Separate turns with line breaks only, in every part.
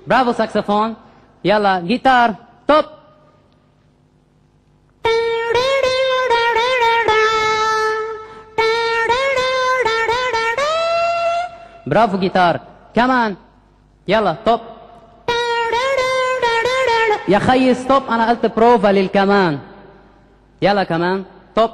برافو ساكسفون. يلا جيتار توب. برافو جيتار كمان. يلا توب. يا خيي ستوب، انا قلت بروفا للكمان. يلا كمان توب.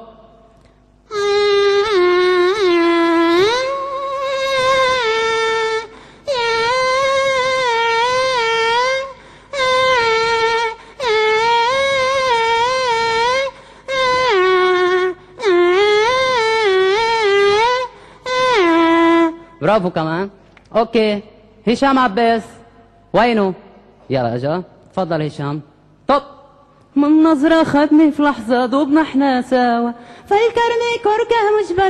برافو كمان. اوكي هشام عباس وينه؟ يلا اجا. تفضل هشام طب. من نظرة خدني في لحظة دوبنا احنا سوا، فالكرني كركه مجبر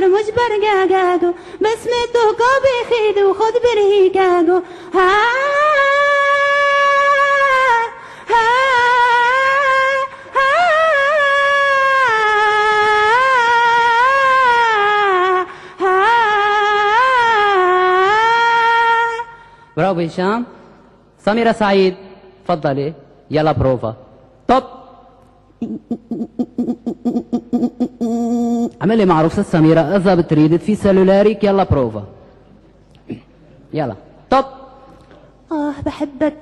جاجاجو، بس متوقع بخيد وخد برهيجاجو. ها ها برافو هشام. سميرة سعيد تفضلي. يلا بروفا طب. اعملي معروف ست سميرة، اذا بتريد في سلولاريك. يلا بروفا. يلا طب.
بحبك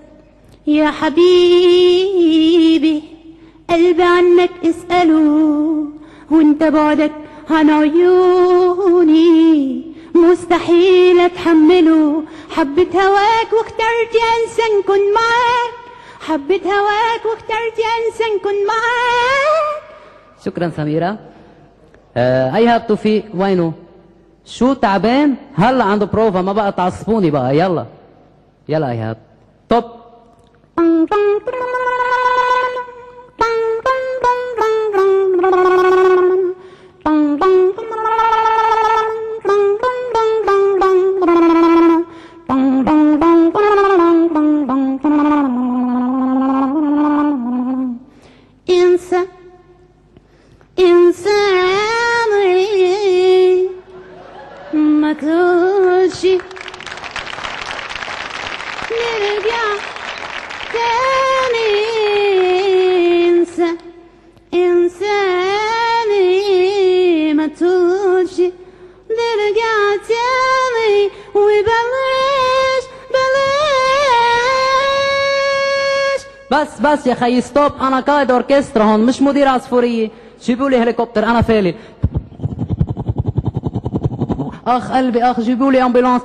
يا حبيبي، قلبي عنك اسأله، وانت بعدك عن عيوني مستحيل اتحمله. حبيت هواك واخترت انسى نكون معاك، حبيت هواك واخترت انسى نكون معاك.
شكرا سميرة. ايهاب توفيق وينه؟ شو تعبان؟ هلا عنده بروفا، ما بقى تعصبوني بقى. يلا يلا ايهاب طب.
ما تقولش نرجع تاني. انساني ما تقولش نرجع تاني، وبلاش
بس يا خيي ستوب. انا قائد اوركسترا هون، مش مدير عصفورية. جيبوا لي هليكوبتر، انا فالي. اخ قلبي اخ، جيبوا لي امبولانس.